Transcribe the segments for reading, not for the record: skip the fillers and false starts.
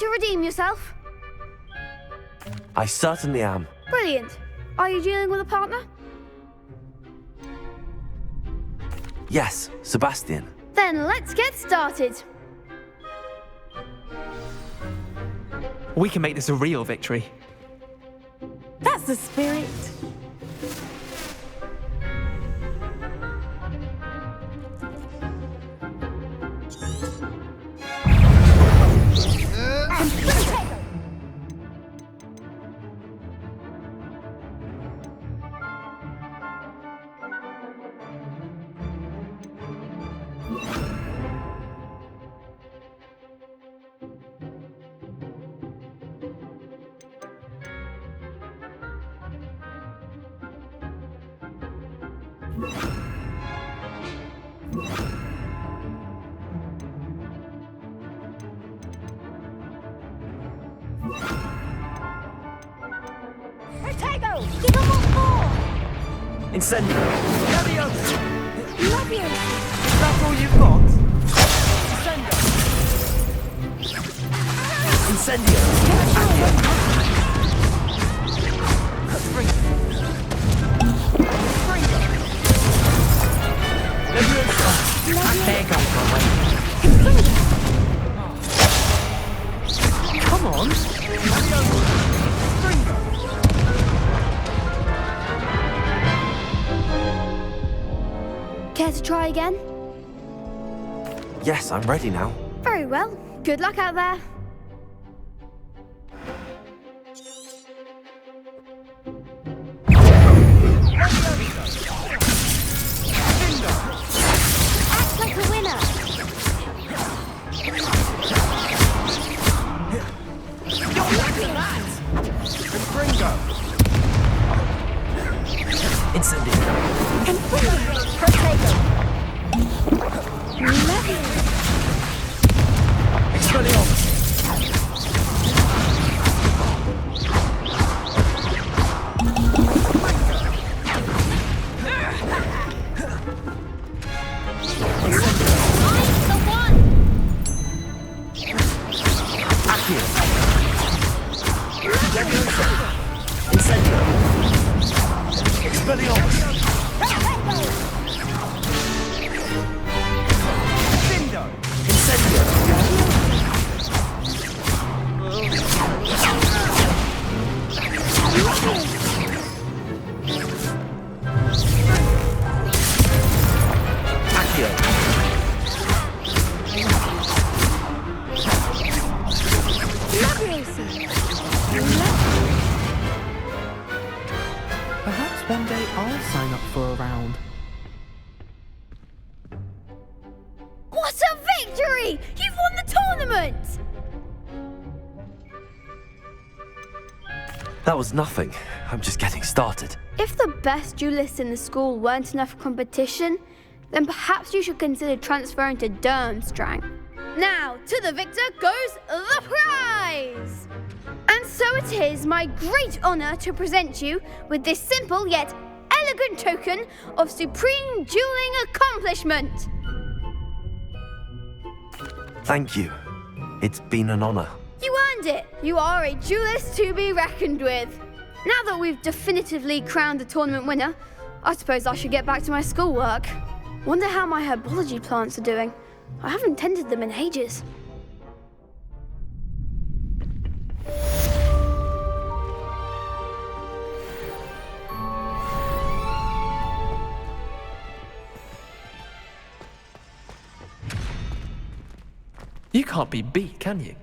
to redeem yourself? I certainly am. Brilliant. Are you dealing with a partner? Yes, Sebastian. Then let's get started. We can make this a real victory. That's the spirit. Protego! Give them what for! Incendio! Leviosa! Love you! Is that all you've got? Incendio! Incendio! Leviosa! There goes my way. Come on! Care to try again? Yes, I'm ready now. Very well. Good luck out there. Act like a winner. Incendio! Protego. Love you. Expelliarmus! I'm the one. Accio! Incendio! Expelliarmus! Incendio! Accio! Perhaps one day I'll sign up for a round. What a victory! You've won the tournament! That was nothing. I'm just getting started. If the best duelists in the school weren't enough for competition, then perhaps you should consider transferring to Durmstrang. Now, to the victor goes the prize! And so it is my great honor to present you with this simple yet elegant token of supreme dueling accomplishment. Thank you. It's been an honor. You earned it. You are a duelist to be reckoned with. Now that we've definitively crowned the tournament winner, I suppose I should get back to my schoolwork. Wonder how my herbology plants are doing. I haven't tended them in ages. You can't be beat, can you?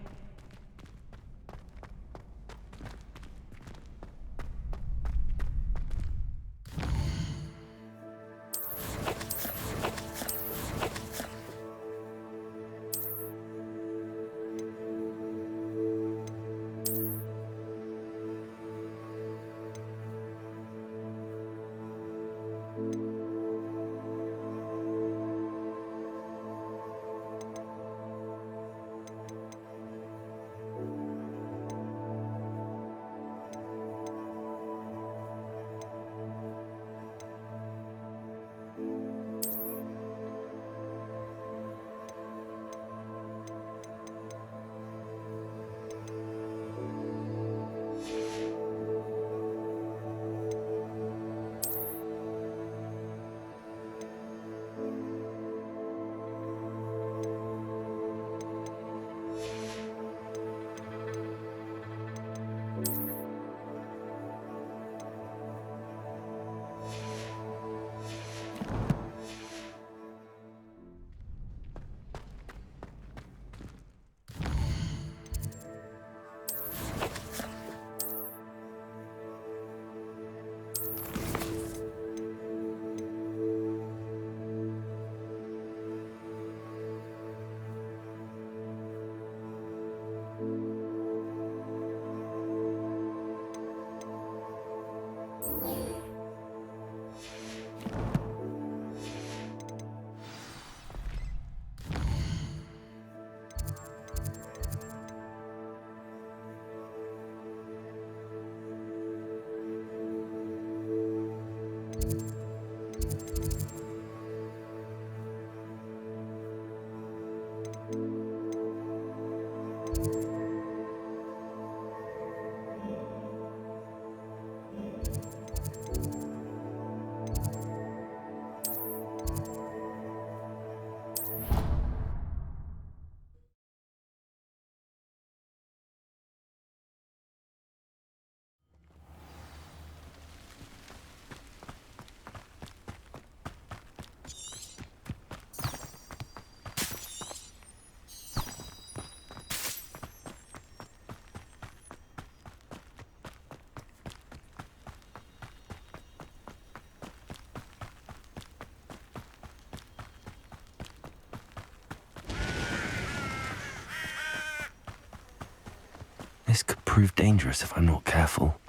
This could prove dangerous if I'm not careful.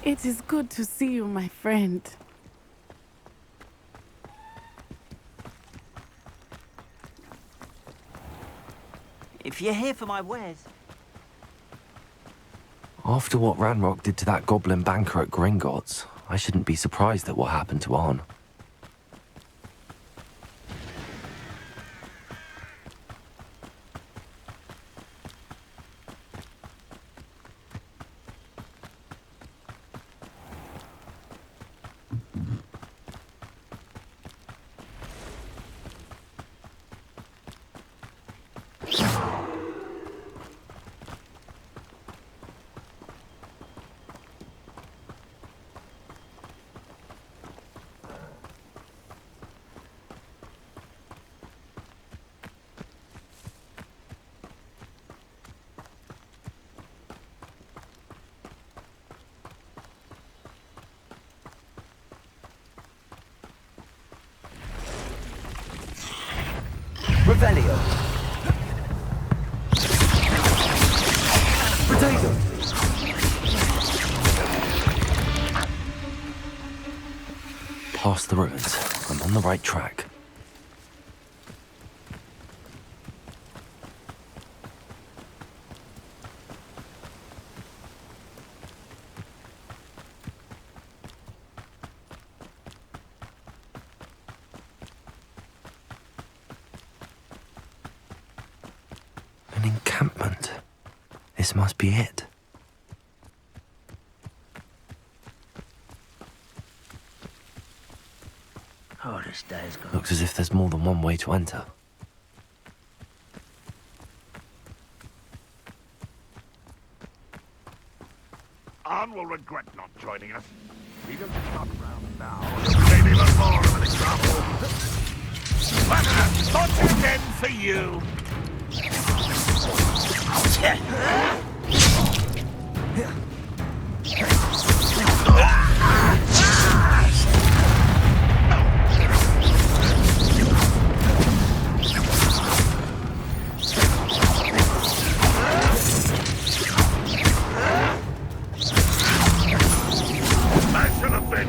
It is good to see you, my friend. If you're here for my wares... After what Ranrock did to that goblin banker at Gringotts, I shouldn't be surprised at what happened to Arn. Revelio. Potato. Past the ruins. I'm on the right track. An encampment. This must be it. Oh, this day's gone. Looks as if there's more than one way to enter. Arn will regret not joining us. He doesn't come around now. Maybe even more of an example. But not again for you. I should have been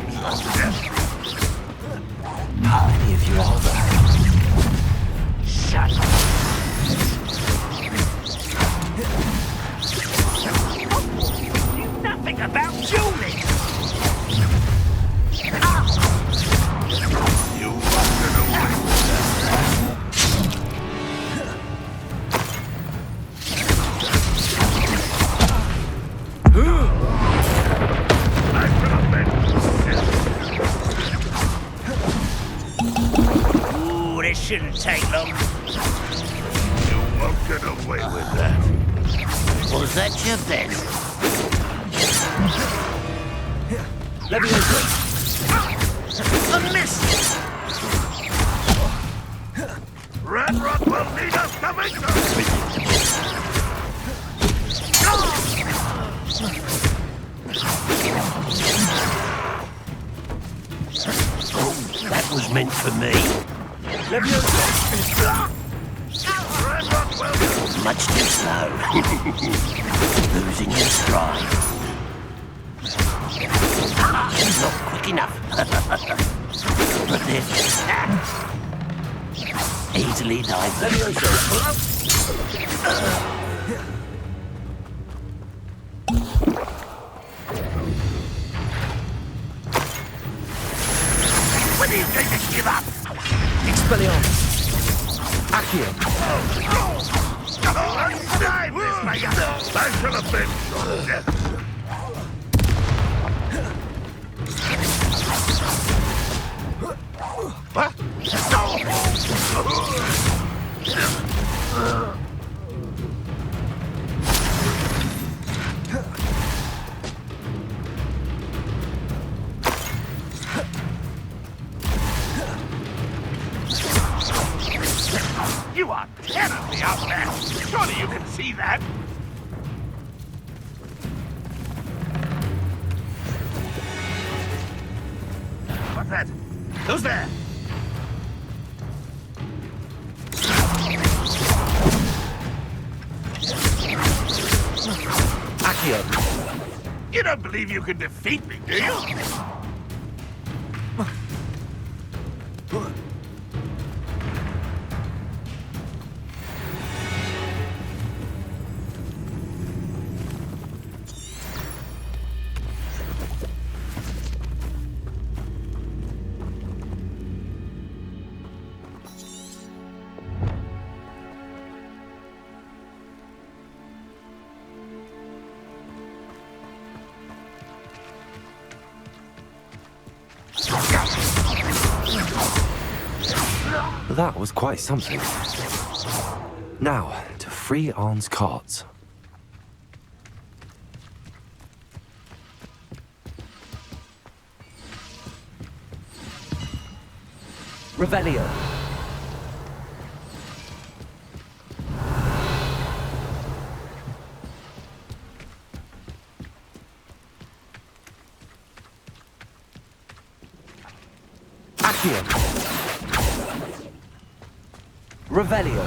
How many of you are there? Shut up. Nothing about Julie. you walking away with that. I should have been Ooh, this shouldn't take long. You won't get away with that. Was that your best? A miss! Ranrock will need us to make That was meant for me. Ranrock will... Much too slow. Losing your stride. Not quick enough. But this... Easily diverted. When are you going to give up? Expelliarmus. Accio. Undive this mega! I should have been shot to death. What? You are terribly out there. Surely you can see that. like that. Who's there? Accio. You don't believe you can defeat me, do you? That was quite something. Now, to free Arn's carts. Revelio. Accio. Revelio.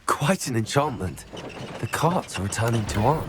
Quite an enchantment. The carts are returning to Arn.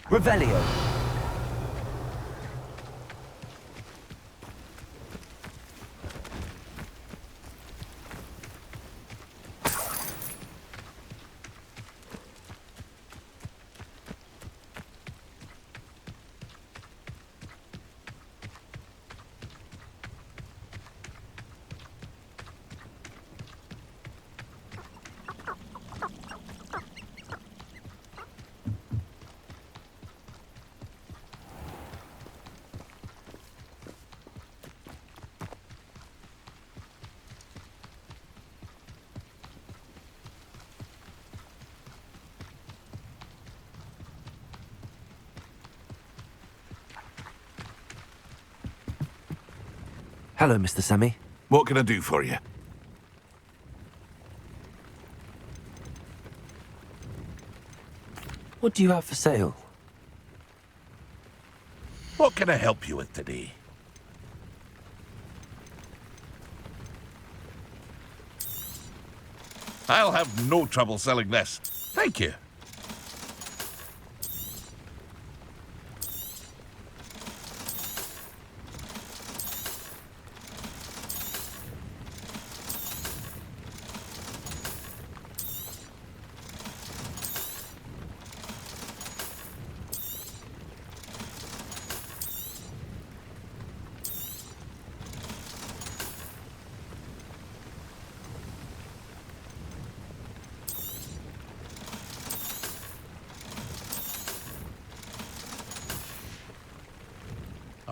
Revelio. Hello, Mr. Semi. What can I do for you? What do you have for sale? What can I help you with today? I'll have no trouble selling this. Thank you.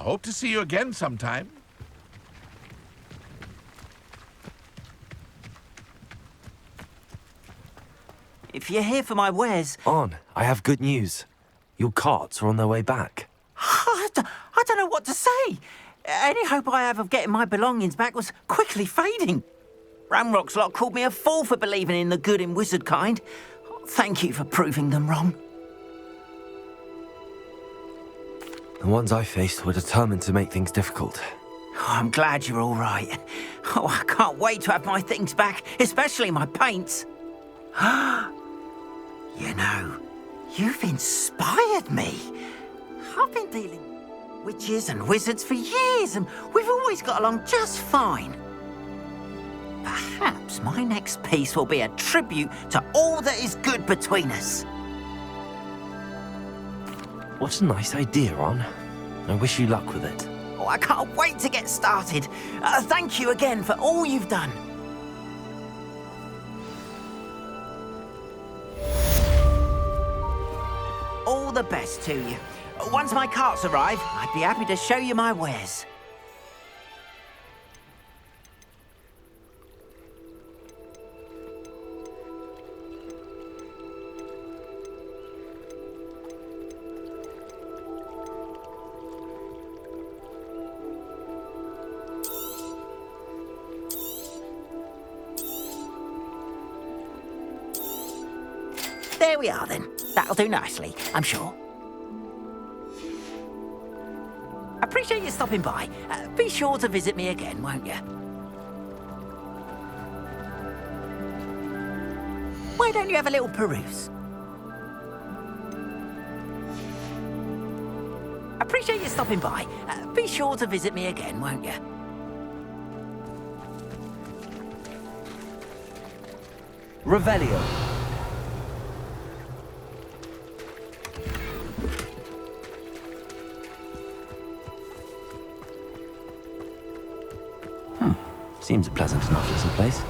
Hope to see you again sometime. If you're here for my wares... On, I have good news. Your carts are on their way back. I don't know what to say. Any hope I have of getting my belongings back was quickly fading. Ramrock's lot called me a fool for believing in the good in wizard kind. Thank you for proving them wrong. The ones I faced were determined to make things difficult. Oh, I'm glad you're all right. Oh, I can't wait to have my things back, especially my paints. You know, you've inspired me. I've been dealing with witches and wizards for years, and we've always got along just fine. Perhaps my next piece will be a tribute to all that is good between us. What a nice idea, Ron. I wish you luck with it. Oh, I can't wait to get started. Thank you again for all you've done. All the best to you. Once my carts arrive, I'd be happy to show you my wares. There we are, then. That'll do nicely, I'm sure. Appreciate you stopping by. Be sure to visit me again, won't you? Why don't you have a little peruse? Appreciate you stopping by. Be sure to visit me again, won't you? Revelio. Seems a pleasant enough little place.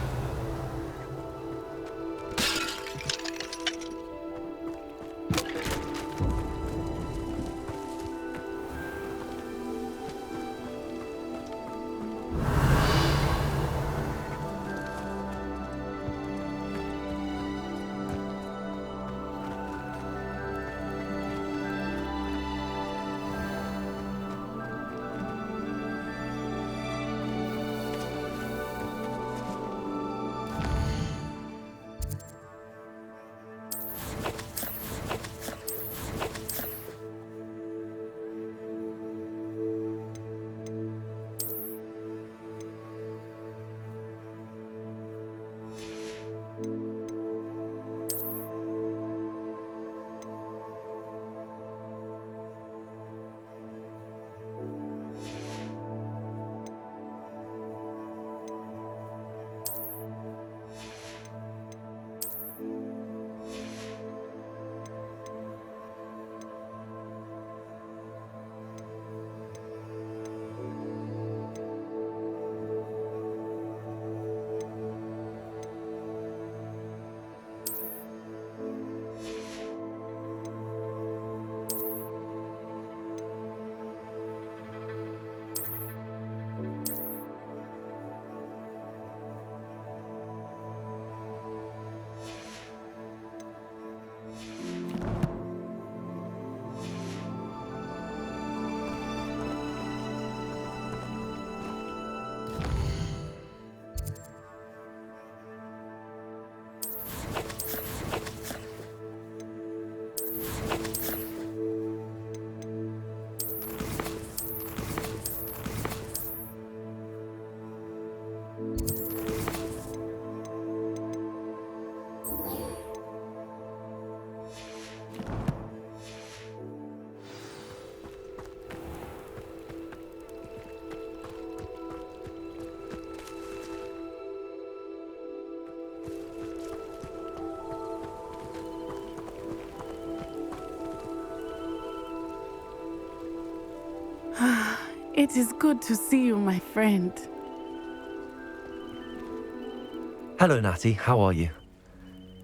It is good to see you, my friend. Hello, Natty. How are you?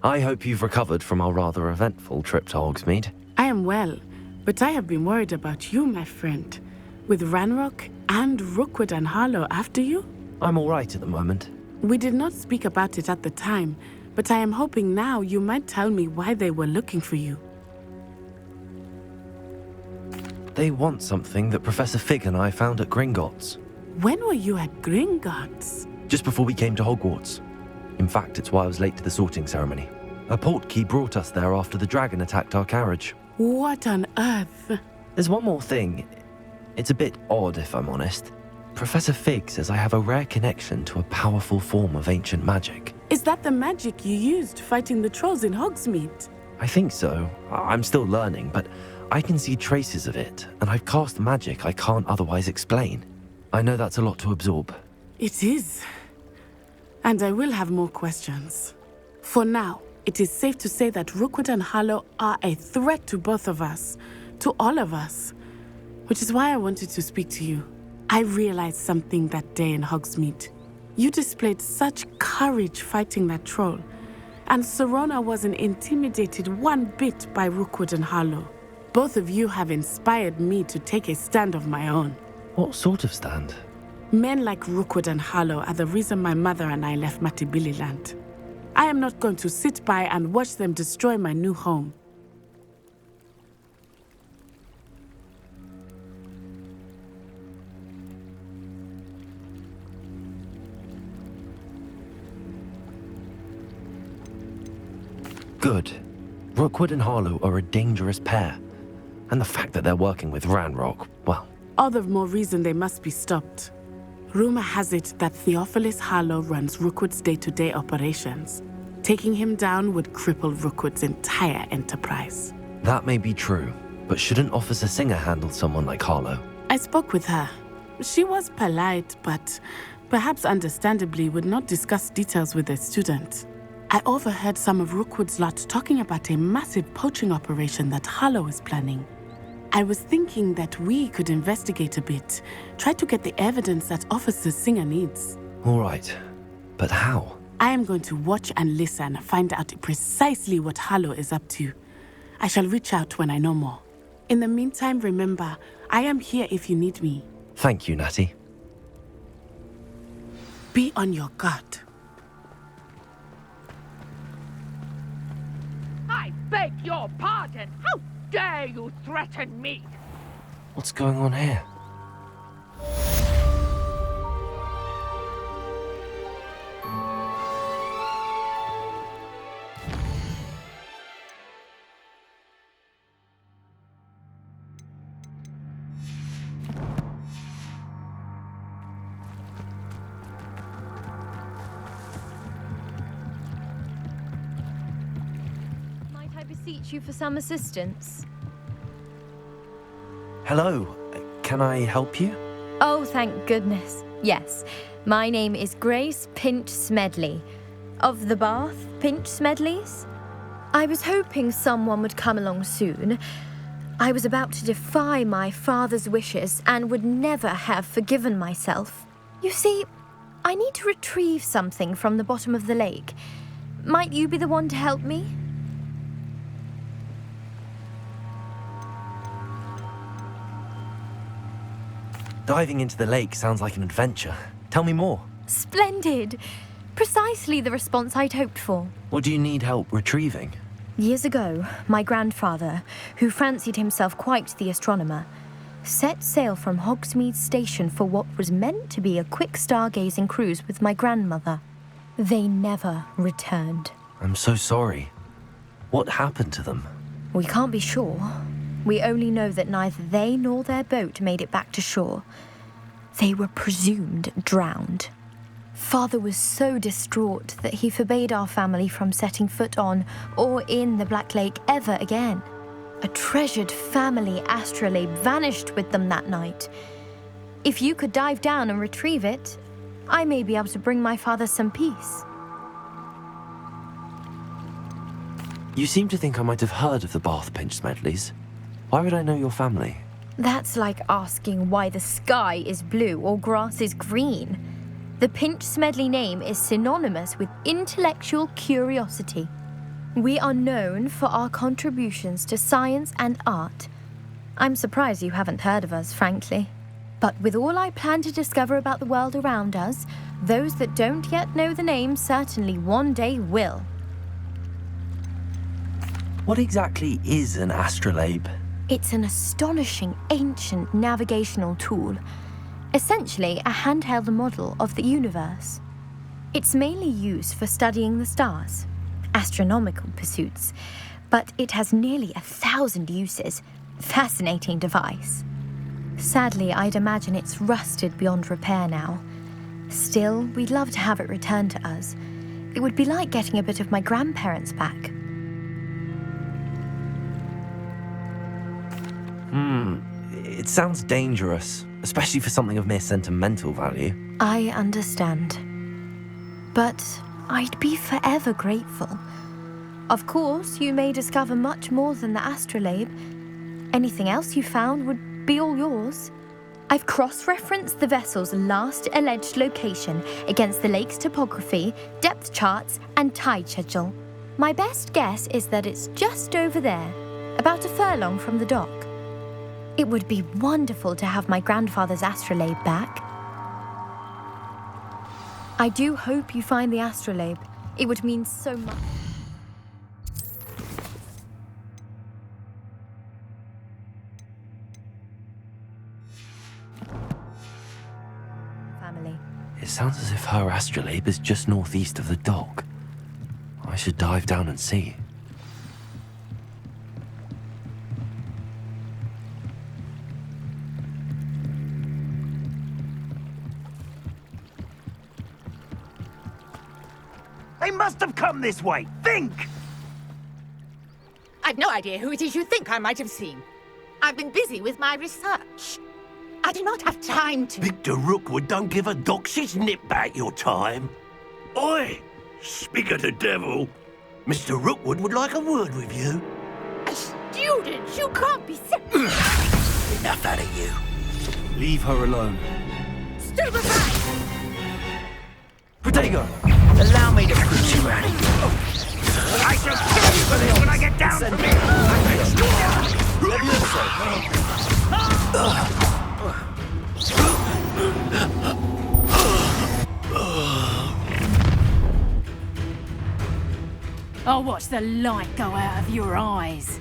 I hope you've recovered from our rather eventful trip to Hogsmeade. I am well, but I have been worried about you, my friend. with Ranrock and Rookwood and Harlow after you? I'm all right at the moment. We did not speak about it at the time, but I am hoping now you might tell me why they were looking for you. They want something that Professor Fig and I found at Gringotts. When were you at Gringotts? Just before we came to Hogwarts. In fact, it's why I was late to the sorting ceremony. A portkey brought us there after the dragon attacked our carriage. What on earth? There's one more thing. It's a bit odd, if I'm honest. Professor Fig says I have a rare connection to a powerful form of ancient magic. Is that the magic you used fighting the trolls in Hogsmeade? I think so. I'm still learning, but I can see traces of it, and I've cast magic I can't otherwise explain. I know that's a lot to absorb. It is. And I will have more questions. For now, it is safe to say that Rookwood and Harlow are a threat to both of us, to all of us, which is why I wanted to speak to you. I realized something that day in Hogsmeade. You displayed such courage fighting that troll, and Serona wasn't intimidated one bit by Rookwood and Harlow. Both of you have inspired me to take a stand of my own. What sort of stand? Men like Rookwood and Harlow are the reason my mother and I left Matibili-land. I am not going to sit by and watch them destroy my new home. Good. Rookwood and Harlow are a dangerous pair. And the fact that they're working with Ranrock, well... All the more reason they must be stopped. Rumor has it that Theophilus Harlow runs Rookwood's day-to-day operations. Taking him down would cripple Rookwood's entire enterprise. That may be true, but shouldn't Officer Singer handle someone like Harlow? I spoke with her. She was polite, but perhaps understandably would not discuss details with a student. I overheard some of Rookwood's lot talking about a massive poaching operation that Harlow is planning. I was thinking that we could investigate a bit, try to get the evidence that Officer Singer needs. All right, but how? I am going to watch and listen, find out precisely what Harlow is up to. I shall reach out when I know more. In the meantime, remember, I am here if you need me. Thank you, Natty. Be on your guard. I beg your pardon. How dare you threaten me? What's going on here? Might I beseech you for some assistance? Hello, can I help you? Oh, thank goodness. Yes, my name is Grace Pinch Smedley, of the Bath Pinch Smedleys. I was hoping someone would come along soon. I was about to defy my father's wishes and would never have forgiven myself. You see, I need to retrieve something from the bottom of the lake. Might you be the one to help me? Diving into the lake sounds like an adventure. Tell me more. Splendid! Precisely the response I'd hoped for. What do you need help retrieving? Years ago, my grandfather, who fancied himself quite the astronomer, set sail from Hogsmeade Station for what was meant to be a quick stargazing cruise with my grandmother. They never returned. I'm so sorry. What happened to them? We can't be sure. We only know that neither they nor their boat made it back to shore. They were presumed drowned. Father was so distraught that he forbade our family from setting foot on or in the Black Lake ever again. A treasured family astrolabe vanished with them that night. If you could dive down and retrieve it, I may be able to bring my father some peace. You seem to think I might have heard of the Bath Pinch Smedleys. Why would I know your family? That's like asking why the sky is blue or grass is green. The Pinch Smedley name is synonymous with intellectual curiosity. We are known for our contributions to science and art. I'm surprised you haven't heard of us, frankly. But with all I plan to discover about the world around us, those that don't yet know the name certainly one day will. What exactly is an astrolabe? It's an astonishing ancient navigational tool, essentially a handheld model of the universe. It's mainly used for studying the stars, astronomical pursuits, but it has nearly 1,000 uses. Fascinating device. Sadly, I'd imagine it's rusted beyond repair now. Still, we'd love to have it returned to us. It would be like getting a bit of my grandparents back. It sounds dangerous, especially for something of mere sentimental value. I understand. But I'd be forever grateful. Of course, you may discover much more than the astrolabe. Anything else you found would be all yours. I've cross-referenced the vessel's last alleged location against the lake's topography, depth charts, and tide schedule. My best guess is that it's just over there, about a furlong from the dock. It would be wonderful to have my grandfather's astrolabe back. I do hope you find the astrolabe. It would mean so much. Family. It sounds as if her astrolabe is just northeast of the dock. I should dive down and see. They must have come this way. Think! I've no idea who it is you think I might have seen. I've been busy with my research. I do not have time to... Victor Rookwood don't give a doxy's nip back your time. Oi! Speak of the devil. Mr. Rookwood would like a word with you. A student? You can't be so... Enough out of you. Leave her alone. Stupefy! Protego! Allow me to put you out of here. I shall kill you for this when I get down from I'll watch the light go out of your eyes.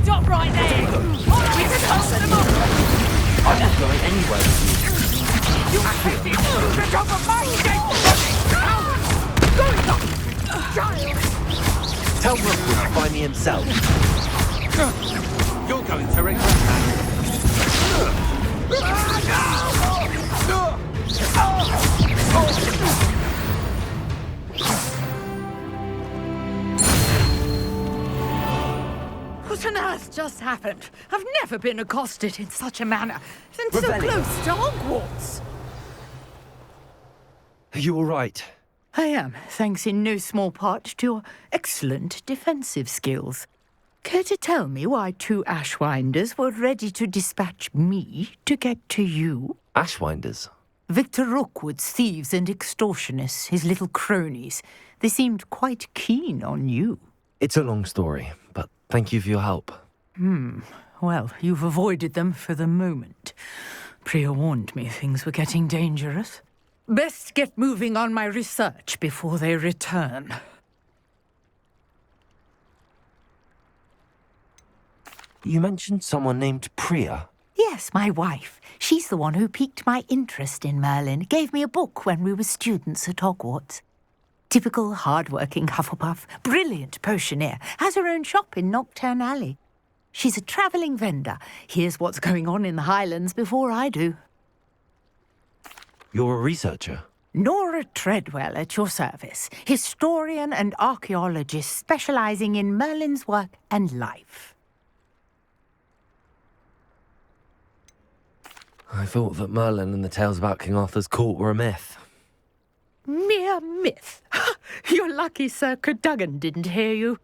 Stop right there! We can hold them up! I'm not going anywhere with you. You have the top of my Going up! Child! Tell Rookwood to find me himself. You're going to regret that. What on earth just happened? I've never been accosted in such a manner. And so Rebellion. close to Hogwarts. Are you all right? I am, thanks in no small part to your excellent defensive skills. Care to tell me why two Ashwinders were ready to dispatch me to get to you? Ashwinders? Victor Rookwood's thieves and extortionists, his little cronies. They seemed quite keen on you. It's a long story, but thank you for your help. Well, you've avoided them for the moment. Priya warned me things were getting dangerous. Best get moving on my research before they return. You mentioned someone named Priya. Yes, my wife. She's the one who piqued my interest in Merlin. Gave me a book when we were students at Hogwarts. Typical hard-working Hufflepuff, brilliant potioneer, has her own shop in Knockturn Alley. She's a travelling vendor. Hears what's going on in the Highlands before I do. You're a researcher. Nora Treadwell at your service, historian and archaeologist specialising in Merlin's work and life. I thought that Merlin and the tales about King Arthur's court were a myth. Mere myth. You're lucky Sir Cadogan didn't hear you.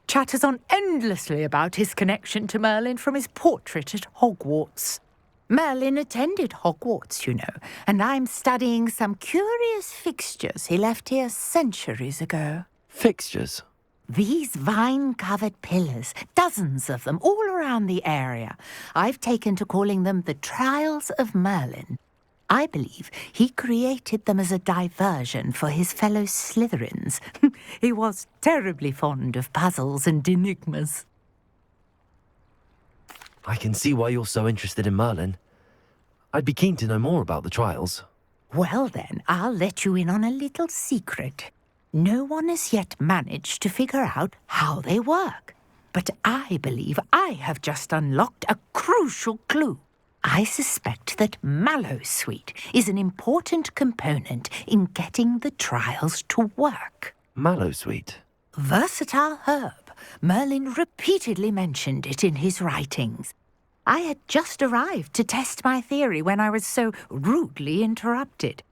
Chatters on endlessly about his connection to Merlin from his portrait at Hogwarts. Merlin attended Hogwarts, you know, and I'm studying some curious fixtures he left here centuries ago. Fixtures? These vine-covered pillars, dozens of them, all around the area. I've taken to calling them the Trials of Merlin. I believe he created them as a diversion for his fellow Slytherins. He was terribly fond of puzzles and enigmas. I can see why you're so interested in Merlin. I'd be keen to know more about the trials. Well then, I'll let you in on a little secret. No one has yet managed to figure out how they work. But I believe I have just unlocked a crucial clue. I suspect that Mallowsweet is an important component in getting the trials to work. Mallowsweet? Versatile herb. Merlin repeatedly mentioned it in his writings. I had just arrived to test my theory when I was so rudely interrupted.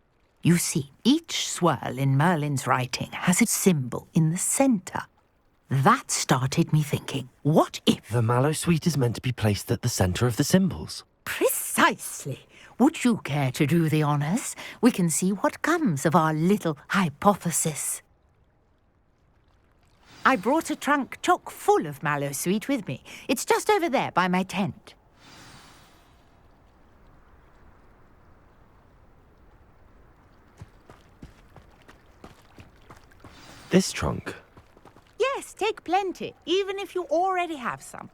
You see, each swirl in Merlin's writing has a symbol in the centre. That started me thinking, what if... The Mallowsweet is meant to be placed at the centre of the symbols. Precisely. Would you care to do the honours? We can see what comes of our little hypothesis. I brought a trunk chock full of Mallowsweet with me. It's just over there by my tent. This trunk? Yes, take plenty, even if you already have some.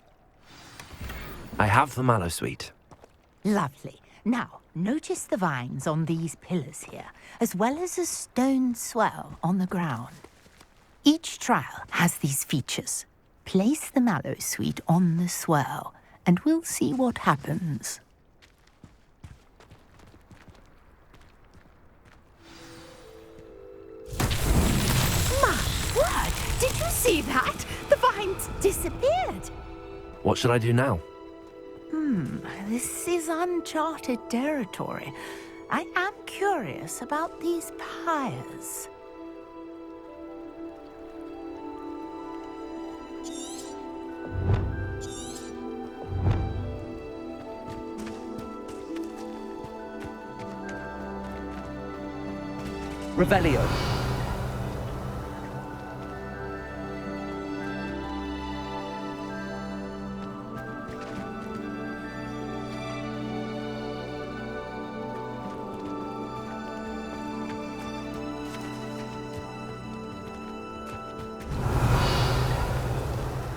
I have the Mallowsweet. Lovely. Now, notice the vines on these pillars here, as well as a stone swell on the ground. Each trial has these features. Place the Mallowsweet on the swell, and we'll see what happens. My word! Did you see that? The vines disappeared. What should I do now? This is uncharted territory. I am curious about these pyres. Revelio.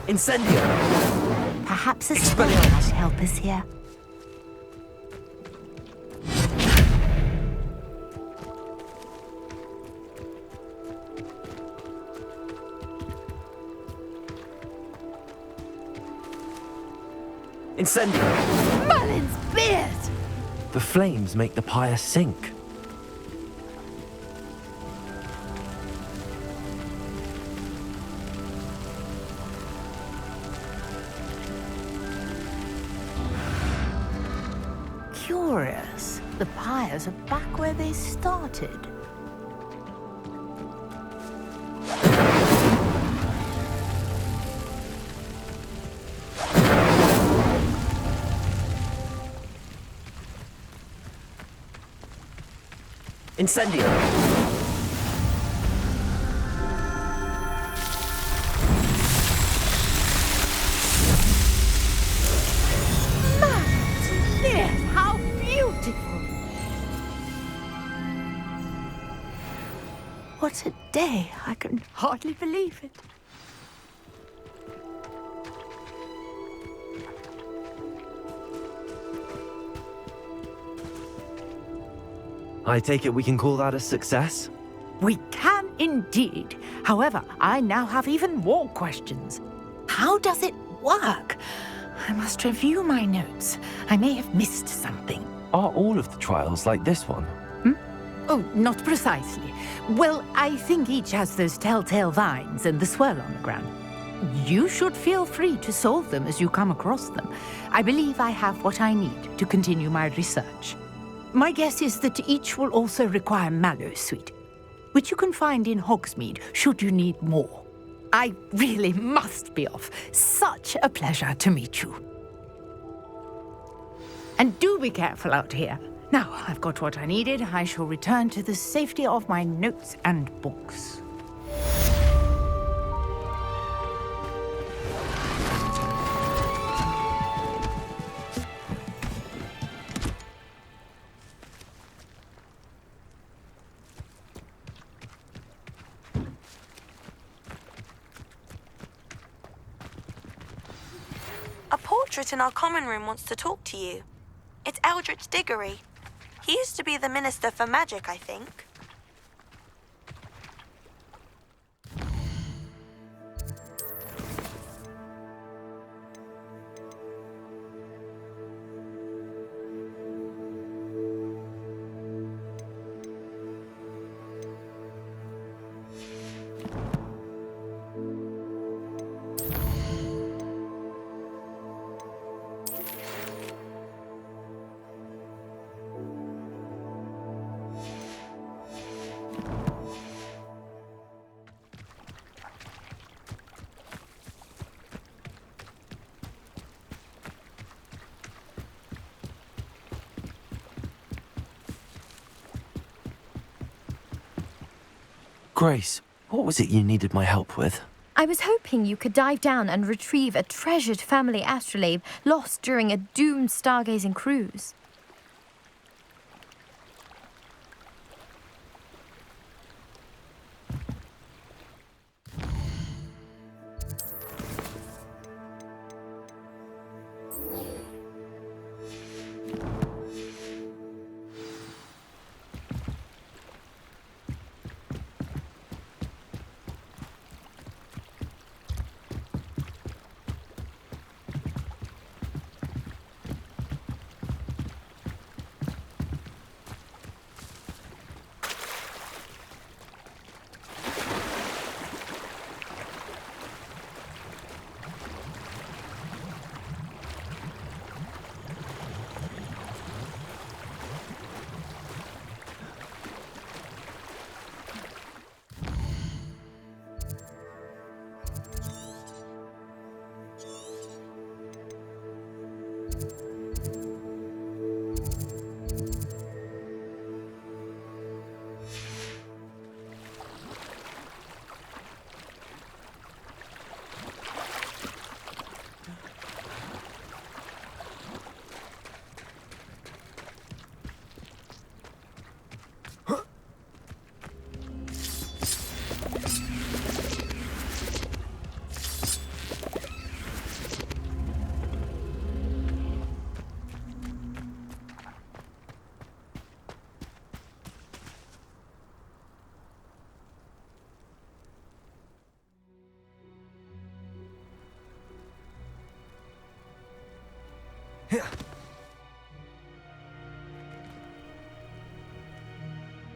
Incendio. Perhaps a spell might help us here. Incendio. Merlin's beard! The flames make the pyre sink. Curious. The pyres are back where they started. Incendio. How beautiful! What a day! I can hardly believe it. I take it we can call that a success? We can indeed. However, I now have even more questions. How does it work? I must review my notes. I may have missed something. Are all of the trials like this one? Oh, not precisely. Well, I think each has those telltale vines and the swirl on the ground. You should feel free to solve them as you come across them. I believe I have what I need to continue my research. My guess is that each will also require Mallowsweet, which you can find in Hogsmeade should you need more. I really must be off. Such a pleasure to meet you. And do be careful out here. Now, I've got what I needed. I shall return to the safety of my notes and books. A portrait in our common room wants to talk to you. It's Eldritch Diggory. He used to be the Minister for Magic, I think. Grace, what was it you needed my help with? I was hoping you could dive down and retrieve a treasured family astrolabe lost during a doomed stargazing cruise.